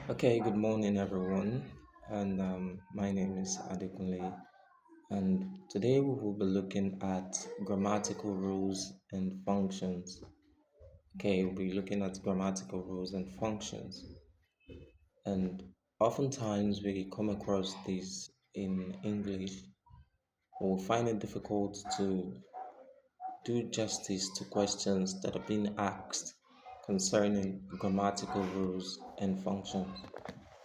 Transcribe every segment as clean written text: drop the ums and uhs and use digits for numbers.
Okay, good morning, everyone. And my name is Adekunle. And today we will be looking at grammatical rules and functions. Okay, we'll be looking at grammatical rules and functions. And oftentimes we come across this in English, or we find it difficult to do justice to questions that are being asked concerning grammatical rules and functions.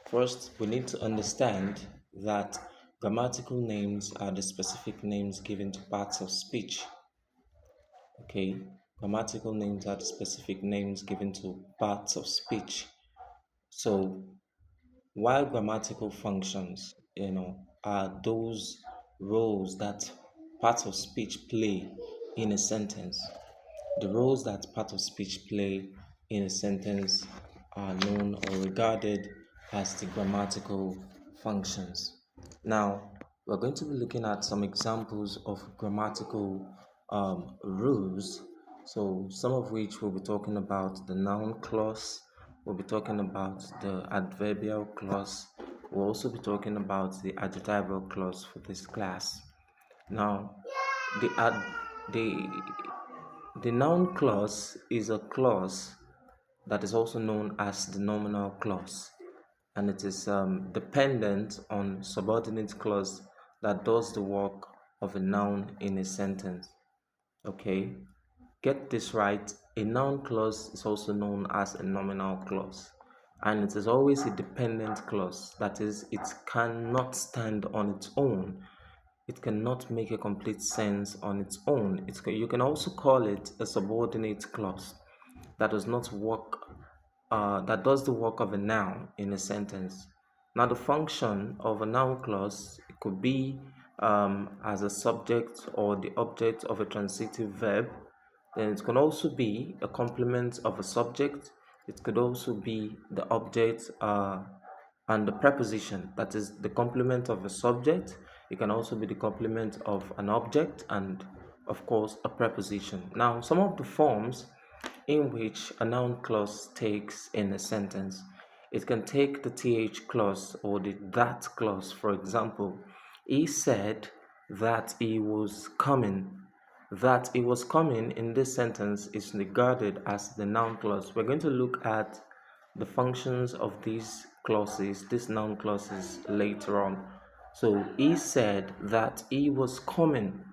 First, we need to understand that grammatical names are the specific names given to parts of speech. Okay, grammatical names are the specific names given to parts of speech. So, while grammatical functions, are those roles that parts of speech play in a sentence. The roles that part of speech play in a sentence are known or regarded as the grammatical functions. Now, we're going to be looking at some examples of grammatical rules. So, some of which we'll be talking about the noun clause, we'll be talking about the adverbial clause, we'll also be talking about the adjectival clause for this class. Now, the the noun clause is a clause that is also known as the nominal clause, and it is dependent on subordinate clause that does the work of a noun in a sentence. Okay, get this right. A noun clause is also known as a nominal clause, and it is always a dependent clause. That is, it cannot stand on its own. It cannot make a complete sense on its own. You can also call it a subordinate clause that does not work, that does the work of a noun in a sentence. Now, the function of a noun clause it could be as a subject or the object of a transitive verb. Then it can also be a complement of a subject. It could also be the object and the preposition, that is the complement of a subject. It can also be the complement of an object and, of course, a preposition. Now, some of the forms in which a noun clause takes in a sentence. It can take the th clause or the that clause. For example, he said that he was coming. That he was coming in this sentence is regarded as the noun clause. We're going to look at the functions of these noun clauses later on. So he said that he was coming.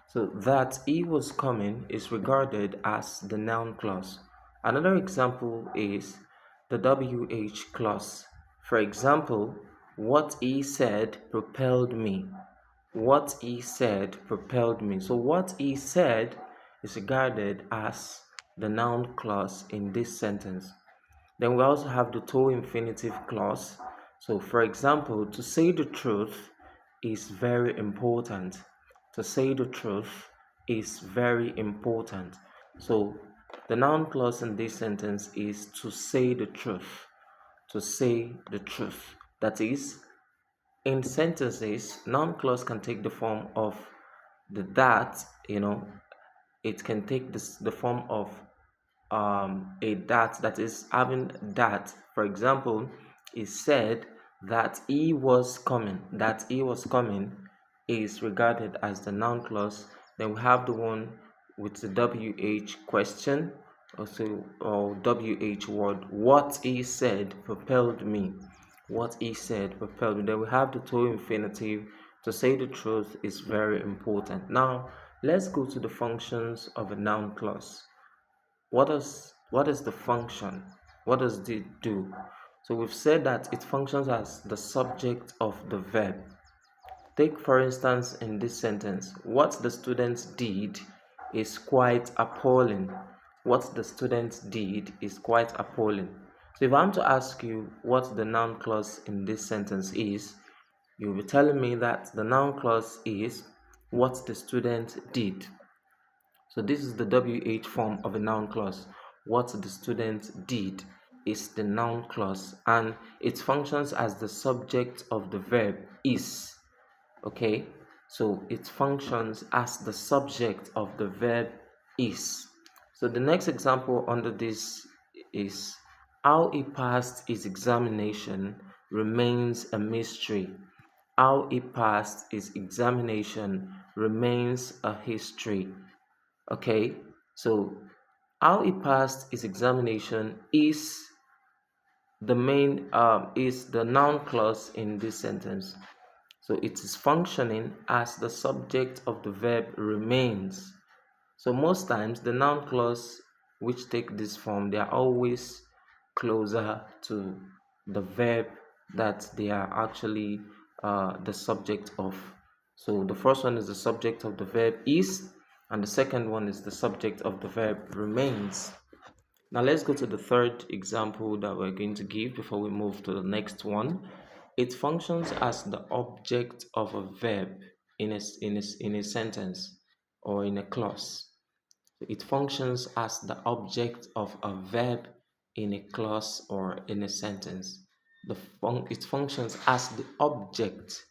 So that he was coming is regarded as the noun clause. Another example is the WH clause. For example, what he said propelled me. What he said propelled me. So what he said is regarded as the noun clause in this sentence. Then we also have the to infinitive clause. So, for example, to say the truth is very important. To say the truth is very important. So, the noun clause in this sentence is to say the truth. To say the truth. That is, in sentences, noun clause can take the form of the that, it can take the form of a that is having that. For example, he said that he was coming. That he was coming is regarded as the noun clause. Then we have the one with the WH question, also or WH word. What he said propelled me. What he said propelled me. Then we have the to infinitive. To say the truth is very important. Now let's go to the functions of a noun clause. What is the function? What does it do? So we've said that it functions as the subject of the verb. Take for instance in this sentence, what the students did is quite appalling. What the students did is quite appalling. So if I'm to ask you what the noun clause in this sentence is, you'll be telling me that the noun clause is what the student did. So this is the WH form of a noun clause. What the student did is the noun clause and it functions as the subject of the verb is. Okay, so it functions as the subject of the verb is. So the next example under this is How he passed his examination remains a mystery. How he passed his examination remains a history. Okay, so how he passed his examination is the noun clause in this sentence. So it is functioning as the subject of the verb remains. So most times the noun clause which take this form, they are always closer to the verb that they are actually the subject of. So the first one is the subject of the verb is, and the second one is the subject of the verb remains. Now let's go to the third example that we're going to give before we move to the next one. It functions as the object of a verb in a sentence or in a clause. It functions as the object of a verb in a clause or in a sentence. It functions as the object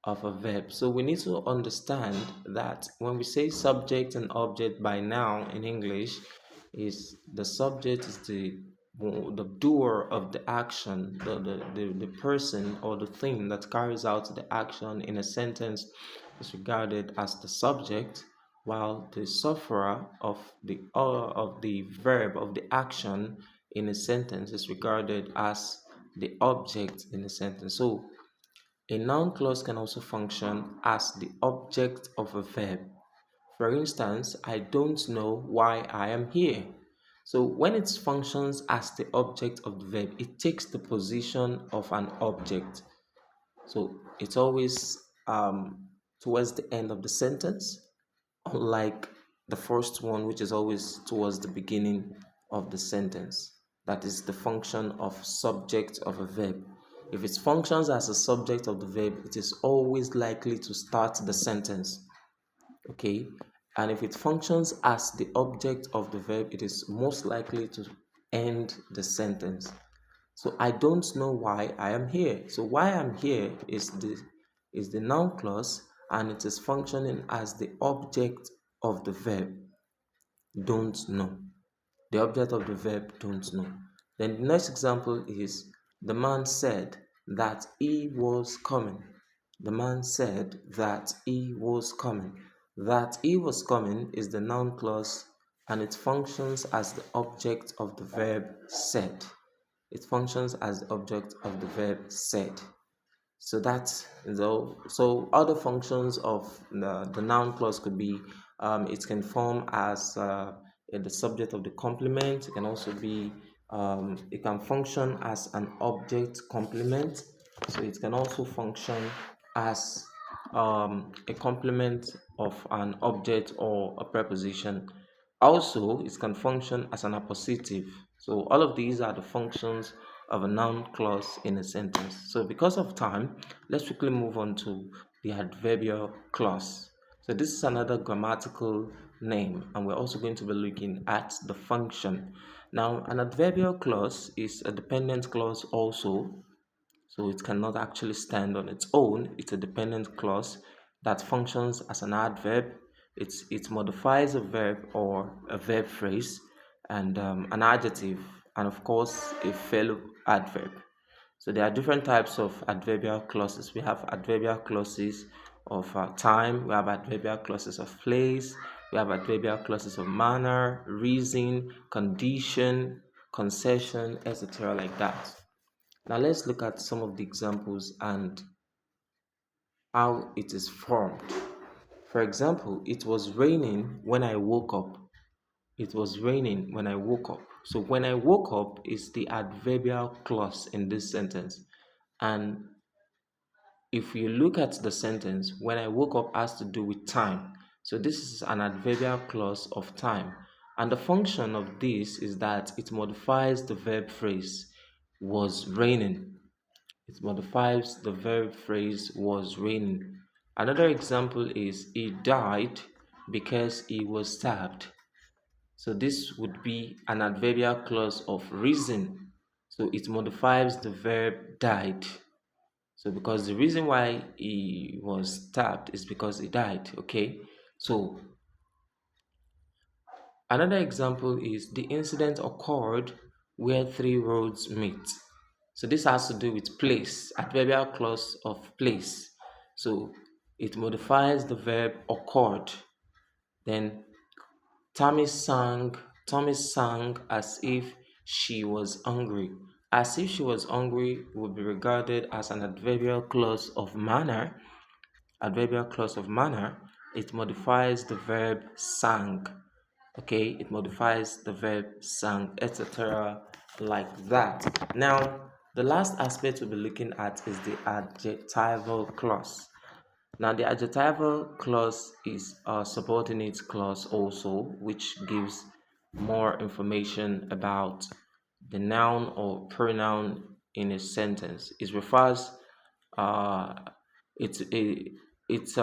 of a verb. So we need to understand that when we say subject and object by now in English, is the subject is the doer of the action, the person or the thing that carries out the action in a sentence is regarded as the subject, while the sufferer of the verb of the action in a sentence is regarded as the object in a sentence. So a noun clause can also function as the object of a verb. For instance, I don't know why I am here. So when it functions as the object of the verb, it takes the position of an object. So it's always towards the end of the sentence, unlike the first one, which is always towards the beginning of the sentence. That is the function of subject of a verb. If it functions as a subject of the verb, it is always likely to start the sentence. Okay, and if it functions as the object of the verb, it is most likely to end the sentence. So I don't know why I am here. So why I'm here is the noun clause, and it is functioning as the object of the verb don't know. The object of the verb don't know. Then the next example is the man said that he was coming. The man said that he was coming. That he was coming is the noun clause, and it functions as the object of the verb said. It functions as the object of the verb said. So that's so other functions of the noun clause could be it can form as the subject of the complement. It can also be it can function as an object complement. So it can also function as a complement of an object or a preposition. Also, it can function as an appositive. So all of these are the functions of a noun clause in a sentence. So because of time, let's quickly move on to the adverbial clause. So this is another grammatical name, and we're also going to be looking at the function. Now, an adverbial clause is a dependent clause also, so it cannot actually stand on its own. It's a dependent clause that functions as an adverb. It modifies a verb or a verb phrase and an adjective, and of course a fellow adverb. So there are different types of adverbial clauses. We have adverbial clauses of time, we have adverbial clauses of place, we have adverbial clauses of manner, reason, condition, concession, etc. like that. Now let's look at some of the examples and how it is formed. For example, it was raining when I woke up. It was raining when I woke up. So when I woke up is the adverbial clause in this sentence. And if you look at the sentence, when I woke up has to do with time. So this is an adverbial clause of time. And the function of this is that it modifies the verb phrase was raining. It modifies the verb phrase was raining. Another example is he died because he was stabbed. So this would be an adverbial clause of reason. So it modifies the verb died. So because the reason why he was stabbed is because he died. Okay. So another example is the incident occurred where three roads meet. So this has to do with place, adverbial clause of place. So it modifies the verb occurred. Then Tammy sang, Tommy sang as if she was hungry. As if she was hungry would be regarded as an adverbial clause of manner. Adverbial clause of manner, it modifies the verb sang. Okay, it modifies the verb sang, etc. like that. Now, the last aspect we'll be looking at is the adjectival clause. Now, the adjectival clause is a subordinate clause also, which gives more information about the noun or pronoun in a sentence. It refers, uh, it's a, it's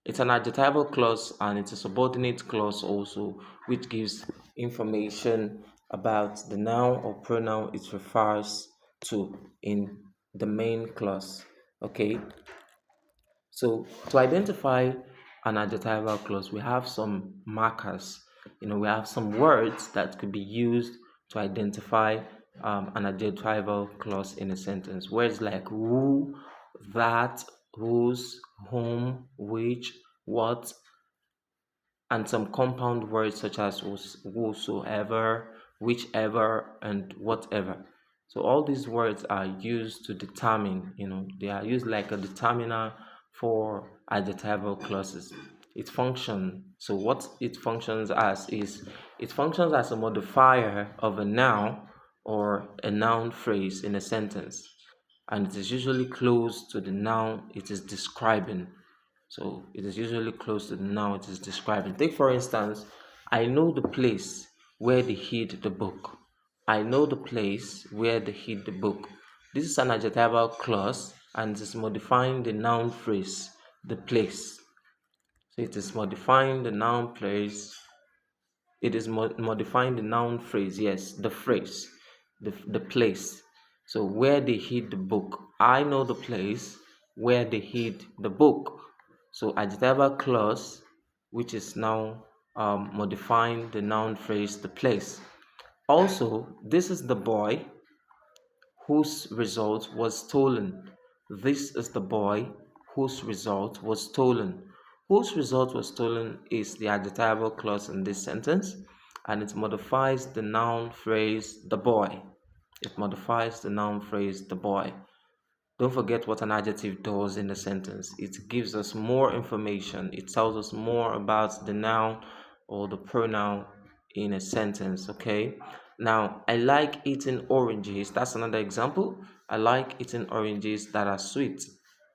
it's an adjectival clause and it's a subordinate clause also, which gives information about the noun or pronoun it refers to in the main clause. Okay, so to identify an adjectival clause, we have some markers. We have some words that could be used to identify an adjectival clause in a sentence. Words like who, that, whose, whom, which, what, and some compound words such as whosoever, whichever, and whatever. So all these words are used to determine, they are used like a determiner for adjectival clauses. It functions. So what it functions as is it functions as a modifier of a noun or a noun phrase in a sentence, and it is usually close to the noun it is describing. So it is usually close to the noun it is describing. Take for instance, I know the place where they hid the book. I know the place where they hid the book. This is an adjectival clause and it is modifying the noun phrase, the place. So it is modifying the noun place. It is modifying the noun phrase, yes, the phrase, the place. So where they hid the book. I know the place where they hid the book. So adjectival clause, which is now modifying the noun phrase, the place. Also, this is the boy whose result was stolen. This is the boy whose result was stolen. Whose result was stolen is the adjectival clause in this sentence, and it modifies the noun phrase the boy. It modifies the noun phrase the boy. Don't forget what an adjective does in a sentence. It gives us more information. It tells us more about the noun or the pronoun in a sentence, okay? Now, I like eating oranges. That's another example. I like eating oranges that are sweet.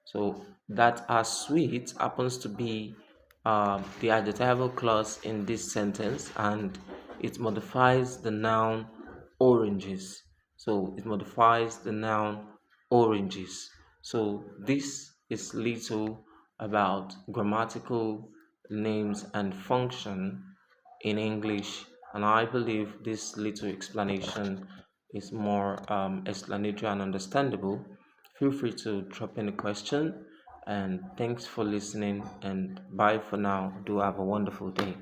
So, that are sweet happens to be the adjectival clause in this sentence, and it modifies the noun oranges. So, it modifies the noun oranges. So this is little about grammatical names and function in English, and I believe this little explanation is more explanatory and understandable. Feel free to drop any question, and thanks for listening, and bye for now. Do have a wonderful day.